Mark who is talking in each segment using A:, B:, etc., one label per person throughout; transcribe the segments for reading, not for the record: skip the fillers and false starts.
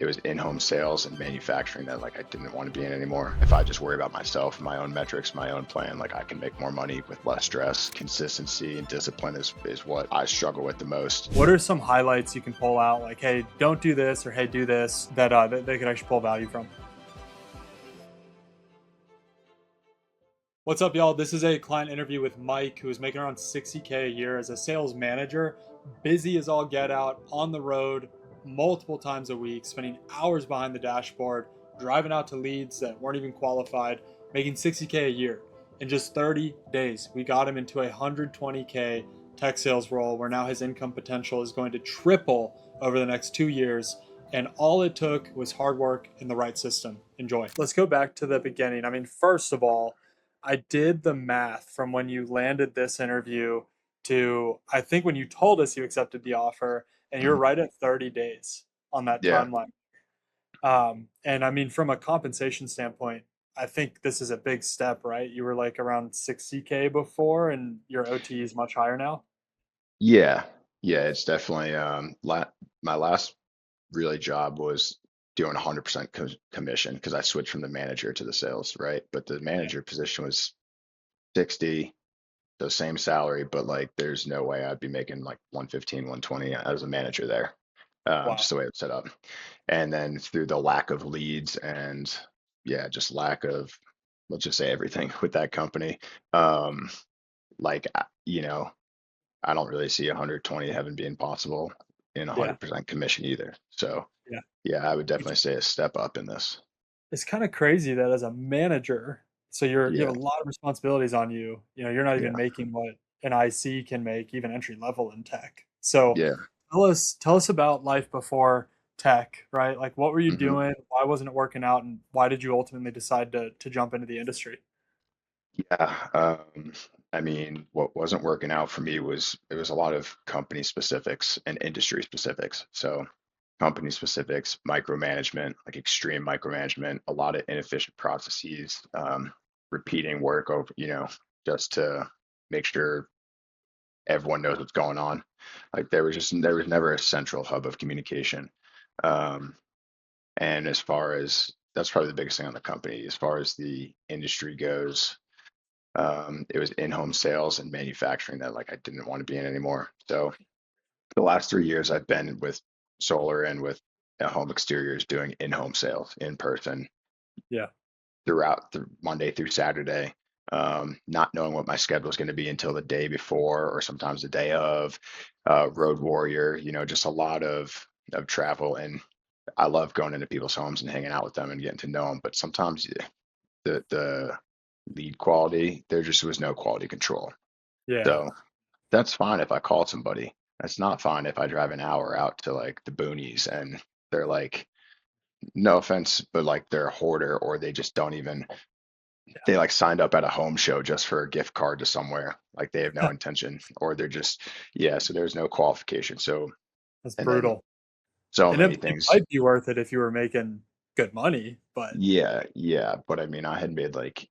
A: it was in-home sales and manufacturing that like I didn't want to be in anymore. If I just worry about myself, my own metrics, my own plan, like I can make more money with less stress. Consistency and discipline is what I struggle with the most.
B: What are some highlights you can pull out? Like, hey, don't do this, or hey, do this, that they could actually pull value from. What's up, y'all? This is a client interview with Mike, who is making around 60K a year as a sales manager, busy as all get out, on the road multiple times a week, spending hours behind the dashboard, driving out to leads that weren't even qualified, making 60K a year. In just 30 days, we got him into a 120K tech sales role where now his income potential is going to triple over the next 2 years. And all it took was hard work in the right system. Enjoy. Let's go back to the beginning. I mean, first of all, I did the math from when you landed this interview to I think when you told us you accepted the offer, and you're
A: Mhm.
B: right at 30 days on that
A: Yeah.
B: timeline. And I mean, from a compensation standpoint, I think this is a big step, right? You were like around 60K before, and your OT is much higher now.
A: Yeah. Yeah. It's definitely, my last really job was doing 100% commission because I switched from the manager to the sales, right? But the
B: Yeah.
A: manager position was 60, the same salary, but like there's no way I'd be making like 115, 120 as a manager there.
B: Wow.
A: Just the way it's set up. And then through the lack of leads and yeah, just lack of, let's just say everything with that company. Um, like, I don't really see 120 having being possible in
B: Yeah.
A: 100% commission either. So
B: Yeah.
A: yeah, I would
B: Which
A: definitely say a step up in this.
B: is kind of crazy that as a manager, so you
A: Yeah.
B: have a lot of responsibilities on you. You're not even
A: Yeah.
B: making what an IC can make, even entry level in tech. So
A: Yeah.
B: tell us about life before tech, right? Like, what were you
A: hmm
B: doing? Why wasn't it working out, and why did you ultimately decide to jump into the industry?
A: Yeah. I mean, what wasn't working out for me was it was a lot of company specifics and industry specifics. So company specifics, micromanagement, like extreme micromanagement, a lot of inefficient processes, repeating work over, just to make sure everyone knows what's going on. Like there was never a central hub of communication. Um, and as far as that's probably the biggest thing on the company, as far as the industry goes, it was in-home sales and manufacturing that like I didn't want to be in anymore. So the last 3 years I've been with solar and with home exteriors doing in-home sales in person
B: Yeah.
A: throughout the Monday through Saturday, not knowing what my schedule is going to be until the day before or sometimes the day of. Road warrior, just a lot of travel, and I love going into people's homes and hanging out with them and getting to know them. But sometimes the lead quality, there just was no quality control.
B: Yeah.
A: So that's fine if I call somebody. That's not fine if I drive an hour out to like the boonies and they're like, no offense, but like they're a hoarder or they just don't even they like signed up at a home show just for a gift card to somewhere. Like they have no
B: Yeah.
A: intention or they're just yeah, so there's no qualification. So
B: That's
A: and then
B: brutal.
A: so
B: And
A: many
B: it
A: things.
B: might be worth it if you were making good money, but
A: Yeah, yeah. But I mean I had made like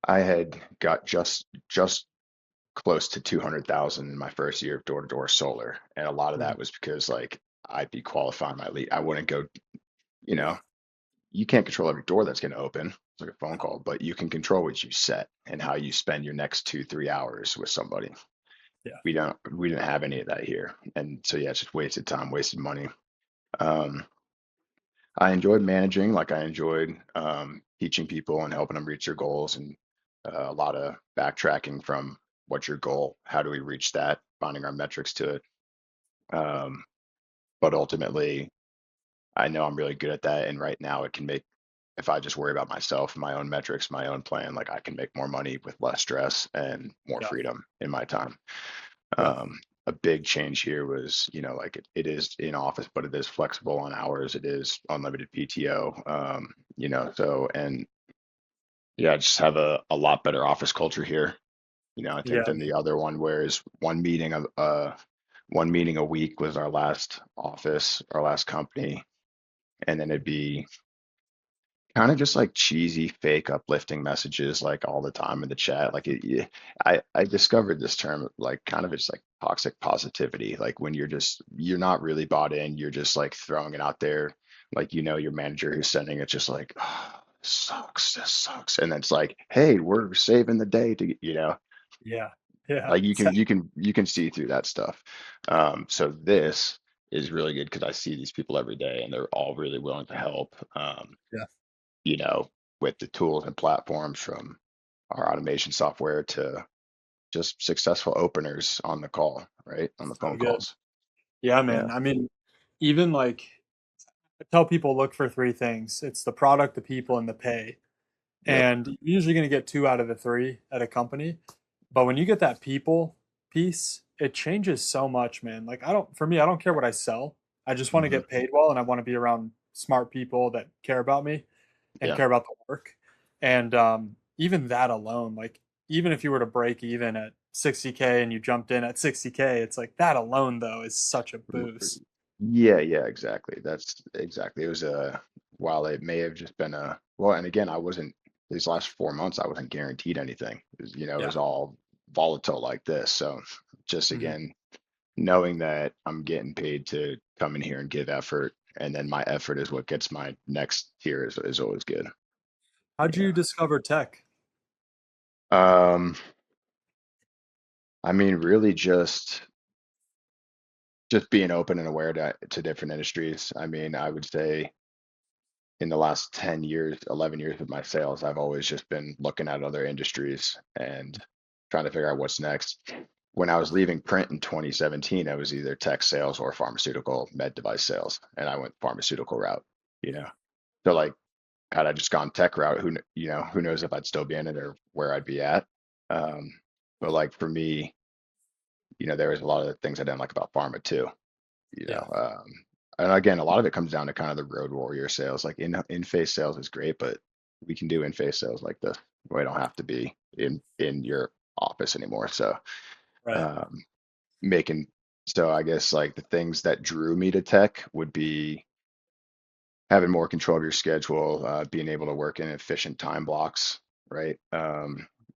A: I had got just close to 200,000 in my first year of door-to-door solar. And a lot of
B: mm,
A: that was because like I'd be qualifying my lead. I wouldn't go, you know, you can't control every door that's going to open. It's like a phone call, but you can control what you set and how you spend your next 2, 3 hours with somebody.
B: yeah.
A: We didn't have any of that here. And so, yeah, it's just wasted time, wasted money. Um, I enjoyed managing, like I enjoyed teaching people and helping them reach their goals and a lot of backtracking from what's your goal? How do we reach that? Finding our metrics to it. Um, but ultimately, I know I'm really good at that. And right now, it can make, if I just worry about myself, my own metrics, my own plan, like I can make more money with less stress and more
B: Yeah.
A: freedom in my time.
B: Yeah.
A: A big change here was, like it is in office, but it is flexible on hours. It is unlimited PTO. So, and yeah, I just have a lot better office culture here, I think
B: Yeah.
A: than the other one, whereas one meeting a week was our last office, our last company. And then it'd be kind of just like cheesy, fake, uplifting messages like all the time in the chat. Like I discovered this term like kind of it's like toxic positivity, like when you're not really bought in, you're just like throwing it out there, like your manager who's sending it just like, oh, this sucks, and then it's like, hey, we're saving the day to
B: Yeah. Yeah.
A: like you can see through that stuff. So this is really good because I see these people every day and they're all really willing to help.
B: Yeah.
A: You know, with the tools and platforms from our automation software to just successful openers on the call, right? On the
B: So
A: phone
B: good.
A: calls.
B: Yeah,
A: Yeah.
B: man. I mean, even like I tell people look for three things. It's the product, the people, and the pay.
A: Yep.
B: And you're usually going to get two out of the three at a company. But when you get that people piece, it changes so much, man. Like for me, I don't care what I sell. I just want to
A: Hmm.
B: get paid well and I want to be around smart people that care about me and
A: Yeah.
B: care about the work. And even that alone, like even if you were to break even at 60K and you jumped in at 60K, it's like that alone though is such a boost.
A: Yeah, yeah, exactly. That's exactly. It was while it may have just been well, and again, I wasn't these last 4 months, I wasn't guaranteed anything. It
B: Yeah.
A: was all volatile like this. So just
B: Mhm.
A: again, knowing that I'm getting paid to come in here and give effort, and then my effort is what gets my next tier is always good.
B: How'd you
A: Yeah.
B: discover tech?
A: Um, I mean, really just being open and aware to different industries. I mean, I would say in the last 10 years, 11 years of my sales, I've always just been looking at other industries and trying to figure out what's next. When I was leaving print in 2017, I was either tech sales or pharmaceutical med device sales, and I went pharmaceutical route, you know. So like, had I just gone tech route, who knows if I'd still be in it or where I'd be at. Um, but like for me, there was a lot of the things I didn't like about pharma too you
B: Yeah.
A: know um and again, a lot of it comes down to kind of the road warrior sales. Like in face sales is great, but we can do in face sales like this. We don't have to be in your office anymore. So
B: Right.
A: um making so I guess like the things that drew me to tech would be having more control of your schedule, being able to work in efficient time blocks, right?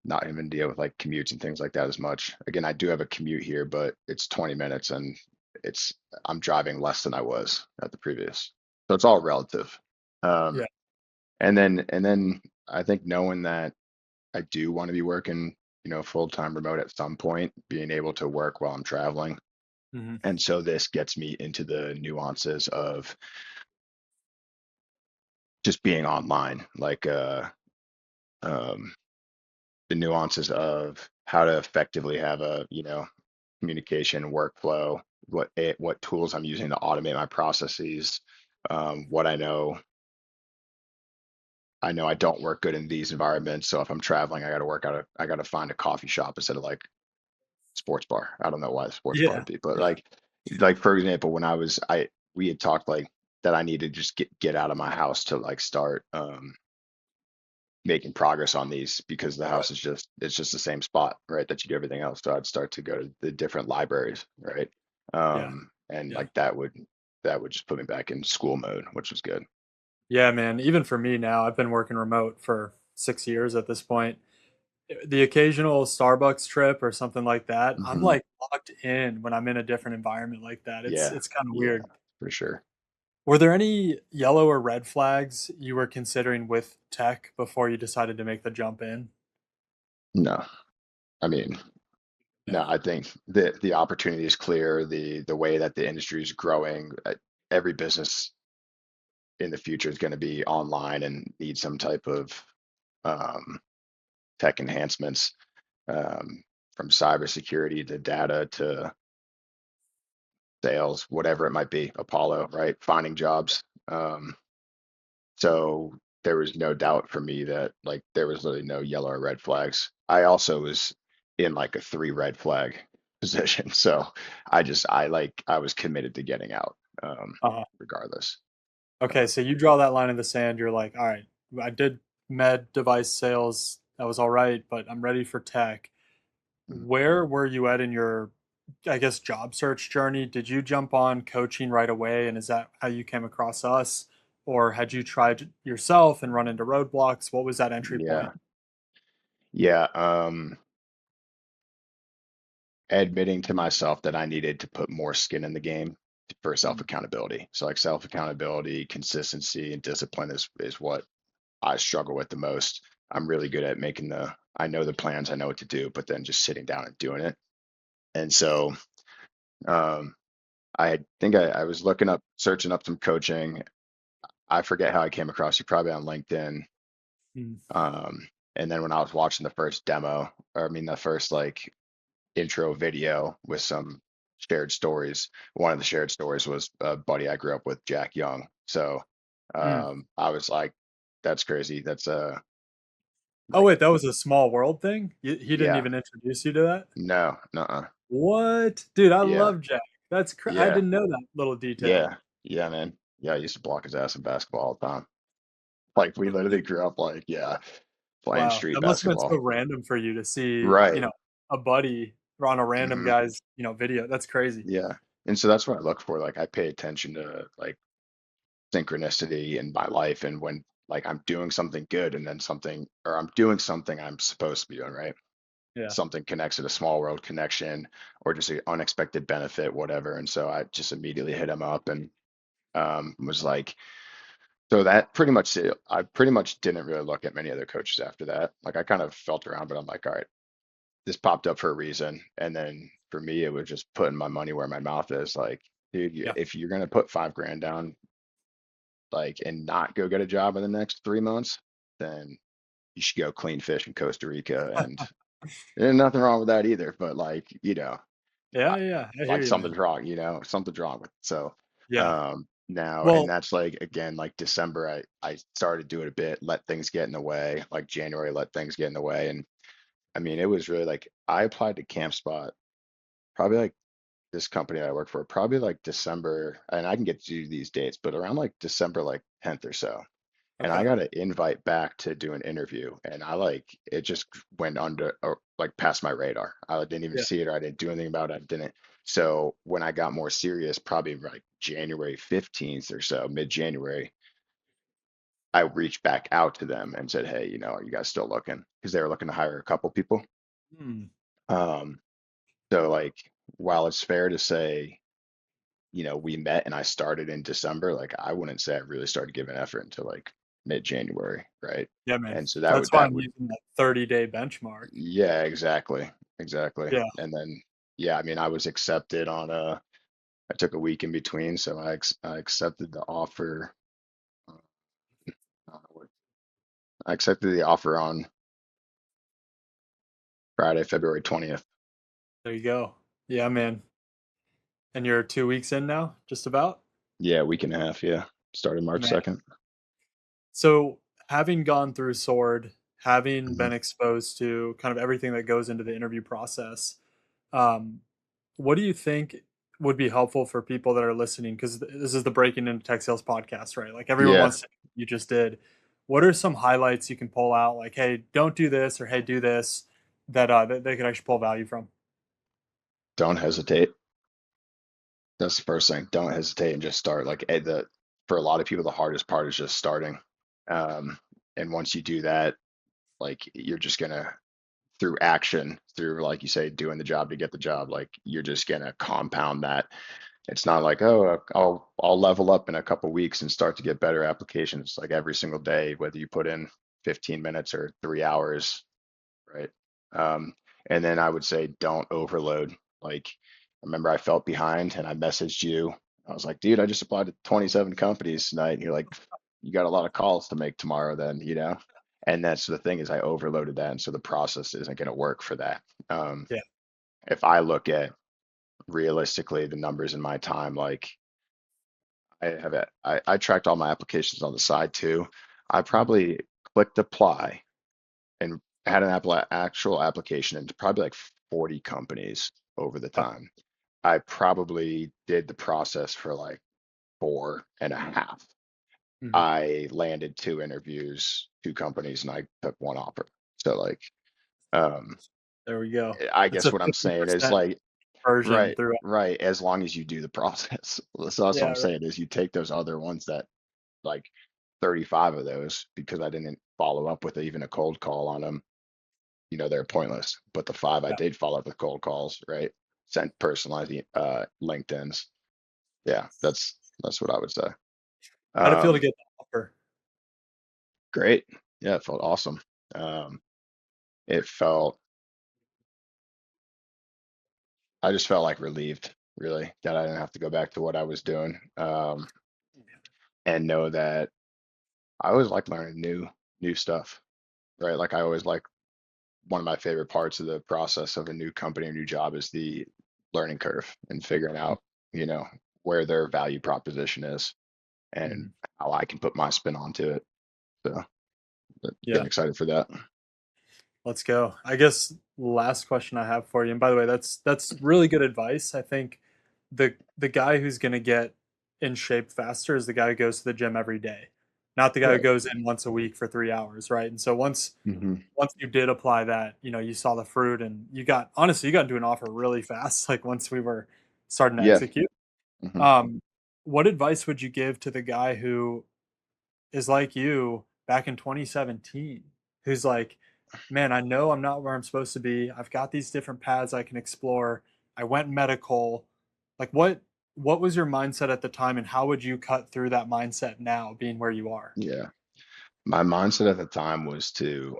A: Not even deal with like commutes and things like that as much. Again, I do have a commute here, but it's 20 minutes and it's I'm driving less than I was at the previous. So it's all relative.
B: Yeah.
A: Um, and then I think knowing that I do want to be working, full-time remote at some point, being able to work while I'm traveling.
B: Hmm.
A: And so this gets me into the nuances of just being online, like um, the nuances of how to effectively have a communication workflow, what tools I'm using to automate my processes, what I know I don't work good in these environments. So if I'm traveling, I got to find a coffee shop instead of like sports bar. I don't know why the sports bar
B: Yeah.
A: would be, but
B: Yeah.
A: like for example, when we had talked like that I needed to just get out of my house to like start making progress on these because the
B: Right.
A: house it's just the same spot, right? That you do everything else. So I'd start to go to the different libraries, right?
B: Yeah.
A: And
B: Yeah.
A: like that would just put me back in school mode, which was good.
B: Yeah, man. Even for me now, I've been working remote for 6 years at this point. The occasional Starbucks trip or something like that, I'm
A: Hmm.
B: like locked in when I'm in a different environment like that. It's
A: Yeah,
B: it's kind of
A: yeah,
B: weird.
A: for sure.
B: Were there any yellow or red flags you were considering with tech before you decided to make the jump in?
A: No, I mean,
B: Yeah.
A: no, I think the opportunity is clear. The way that the industry is growing, every business in the future is going to be online and need some type of um, tech enhancements, um, from cybersecurity to data to sales, whatever it might be, Apollo, right? Finding jobs. So there was no doubt for me that like there was literally no yellow or red flags. I also was in like a three red flag position. So I was committed to getting out,
B: Uh-huh.
A: regardless.
B: Okay, so you draw that line in the sand. You're like, all right, I did med device sales. That was all right, but I'm ready for tech.
A: Mm.
B: Where were you at in your, I guess, job search journey? Did you jump on coaching right away? And is that how you came across us? Or had you tried yourself and run into roadblocks? What was that entry point?
A: Yeah. Yeah. admitting to myself that I needed to put more skin in the game for self
B: Mm.
A: accountability. So like self accountability, consistency, and discipline is what I struggle with the most. I'm really good at making I know the plans, I know what to do, but then just sitting down and doing it. And so um, I think I was searching up some coaching. I forget how I came across you, probably on LinkedIn.
B: Mm.
A: And then when I was watching the first demo, or I mean the first like intro video with some shared stories. One of the shared stories was a buddy I grew up with, Jack Young. So
B: Mm.
A: I was like, that's crazy. That's
B: Oh
A: like,
B: wait, that was a small world thing. He didn't
A: yeah,
B: even introduce you to that.
A: no, no,
B: What, dude? I
A: yeah,
B: love Jack. I
A: yeah,
B: didn't know that little detail.
A: yeah, yeah, man. Yeah, I used to block his ass in basketball all the time. Like we literally grew up like, yeah, playing
B: Wow,
A: street
B: that must have been so
A: basketball.
B: random for you to see,
A: Right.
B: a buddy on a random
A: Hmm.
B: guy's, video. That's crazy.
A: Yeah. And so that's what I look for. Like I pay attention to like synchronicity in my life and when like I'm doing something good and then something or I'm doing something I'm supposed to be doing, right?
B: Yeah.
A: Something connects to a small world connection or just an unexpected benefit, whatever. And so I just immediately hit him up and was like, so that pretty much it. I pretty much didn't really look at many other coaches after that. Like I kind of felt around, but I'm like, all right, this popped up for a reason. And then for me, it was just putting my money where my mouth is. Like, dude,
B: Yeah.
A: if you're gonna put 5 grand down, like, and not go get a job in the next 3 months, then you should go clean fish in Costa Rica. And there's nothing wrong with that either. But like,
B: Yeah,
A: I,
B: yeah. I hear
A: like
B: you, man.
A: something's wrong, something's wrong with it. So
B: Yeah.
A: now, and
B: Well,
A: that's like again, like December, I started doing it a bit, let things get in the way. Like January, let things get in the way. And I mean, it was really like I applied to CampSpot probably like this company I work for, probably like December, and I can get to these dates, but around like December like 10th or so. And I
B: okay.
A: got an invite back to do an interview, and I like it just went under or like past my radar. I didn't even
B: Yeah.
A: see it, or I didn't do anything about it. I didn't. So when I got more serious, probably like January 15th or so, mid-January, I reached back out to them and said, "Hey, are you guys still looking?" Because they were looking to hire a couple people.
B: Hmm.
A: Um, so like, while it's fair to say, we met and I started in December, like I wouldn't say I really started giving effort until like mid-January, right?
B: Yeah, man.
A: And so
B: That's why
A: that
B: I'm
A: would
B: using that 30-day benchmark.
A: yeah, exactly. Exactly.
B: Yeah.
A: And then yeah, I mean I was accepted I took a week in between, so I accepted the offer. uh, I accepted the offer on Friday, February 20th.
B: There you go. Yeah, man. And you're 2 weeks in now, just about?
A: Yeah, week and a half, yeah. Started March
B: Man.
A: 2nd.
B: So, having gone through Sword, having
A: Mhm.
B: been exposed to kind of everything that goes into the interview process, um, what do you think would be helpful for people that are listening? Because this is the Breaking into Tech Sales podcast, right? Like everyone
A: Yeah,
B: wants to, you just did. What are some highlights you can pull out? Like, hey, don't do this, or hey, do this, that they could actually pull value from.
A: don't hesitate. That's the first thing. Don't hesitate and just start. Like for a lot of people, the hardest part is just starting. Um, and once you do that, like you're just gonna through action, through like you say, doing the job to get the job, like you're just gonna compound that. It's not like, oh, I'll level up in a couple weeks and start to get better applications like every single day, whether you put in 15 minutes or 3 hours, right? Um, and then I would say don't overload. Like, I remember I felt behind and I messaged you. I was like, dude, I just applied to 27 companies tonight. And you're like, you got a lot of calls to make tomorrow, then. And that's the thing is I overloaded that. And so the process isn't going to work for that. Um,
B: Yeah.
A: if I look at realistically the numbers in my time, like I tracked all my applications on the side too. I
B: Mhm.
A: probably clicked apply and had an actual application into probably like 40 companies over the
B: Uh,
A: time. I probably did the process for like 4.5.
B: mhm.
A: I landed 2 interviews, 2 companies, and I took one offer. So like, um,
B: There we go.
A: I
B: It's
A: guess
B: a
A: what I'm saying is
B: 50%
A: like,
B: version
A: right,
B: through.
A: right. As long as you do the process. So that's what
B: Yeah.
A: I'm saying is you take those other ones that like 35 of those because I didn't follow up with even a cold call on them. they're pointless. But the 5 I
B: Yeah.
A: did follow up with cold calls, right? Sent personalized LinkedIn's. Yeah, that's what I would say.
B: How'd it feel to
A: Um,
B: get the offer?
A: Great. Yeah, it felt awesome. Um, it felt I just felt like relieved, really, that I didn't have to go back to what I was doing. And know that I always like learning new stuff, right? Like I always like one of my favorite parts of the process of a new company or new job is the learning curve and figuring out, you know, where their value proposition is and
B: Mhm.
A: how I can put my spin onto it. So getting
B: Yeah.
A: excited for that.
B: Let's go. I guess last question I have for you, and by the way, that's really good advice. I think the guy who's gonna get in shape faster is the guy who goes to the gym every day, not the guy who
A: Right.
B: goes in once a week for 3 hours, right? And so
A: Hmm.
B: once you did apply that, you saw the fruit, and you got honestly, you got into an offer really fast. Like once we were starting to
A: Yeah.
B: execute.
A: Hmm.
B: Um, what advice would you give to the guy who is like you back in 2017, who's like, man, I know I'm not where I'm supposed to be. I've got these different paths I can explore. I went medical. Like what was your mindset at the time, and how would you cut through that mindset now being where you are?
A: Yeah. My mindset at the time was to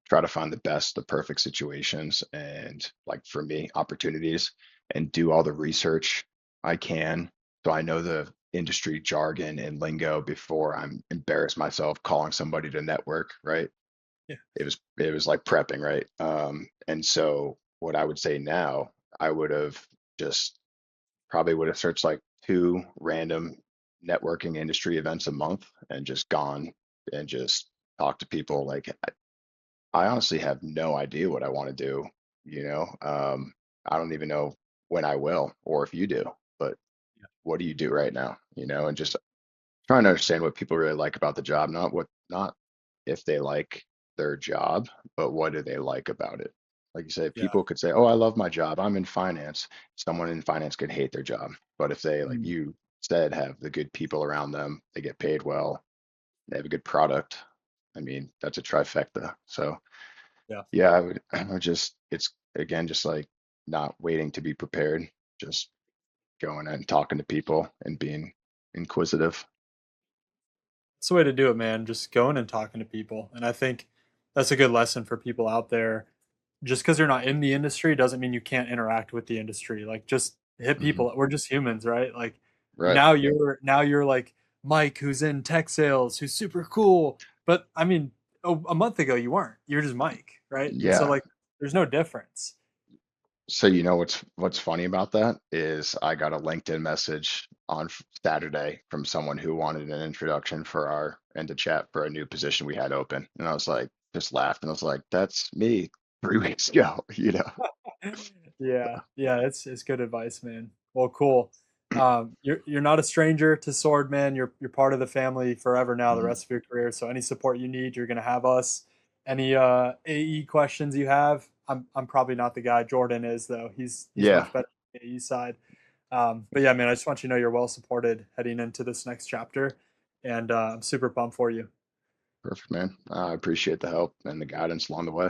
A: try to find the perfect situations and, like, for me, opportunities, and do all the research I can so I know the industry jargon and lingo before I'm embarrass myself calling somebody to network, right?
B: Yeah.
A: It was like prepping, right? And so what I would say now, I would have just probably would have searched like 2 random networking industry events a month and just gone and just talked to people. Like, I honestly have no idea what I want to do, you know. I don't even know when I will or if you do, but what do you do right now? And just trying to understand what people really like about the job, not if they like their job, but what do they like about it? Like you said,
B: Yeah.
A: people could say, "Oh, I love my job. I'm in finance." Someone in finance could hate their job, but if they, like
B: Mm.
A: you said, have the good people around them, they get paid well, they have a good product. I mean, that's a trifecta. So
B: Yeah.
A: yeah, I would just, it's again, just like not waiting to be prepared, just going and talking to people and being inquisitive.
B: It's the way to do it, man. Just going and talking to people. And I think that's a good lesson for people out there. Just because you're not in the industry doesn't mean you can't interact with the industry. Like just hit
A: Hmm.
B: people. We're just humans, right? Like
A: Right.
B: now you're like Mike who's in tech sales, who's super cool. But I mean, a month ago you weren't. You're just Mike, right? And so
A: Yeah.
B: like there's no difference.
A: So what's funny about that is I got a LinkedIn message on Saturday from someone who wanted an introduction for our and to chat for a new position we had open, and I was like, just laughed, and I was like, that's me 3 weeks ago, you know.
B: Yeah, yeah, it's good advice, man. Well, cool. You're not a stranger to Swordman. You're part of the family forever now, the
A: Mhm.
B: rest of your career. So any support you need, you're gonna have us. Any AE questions you have, I'm probably not the guy. Jordan is though. He's
A: Yeah,
B: much better on the AE side. But yeah, man, I just want you to know you're well supported heading into this next chapter, and I'm super pumped for you.
A: perfect, man. I appreciate the help and the guidance along the way.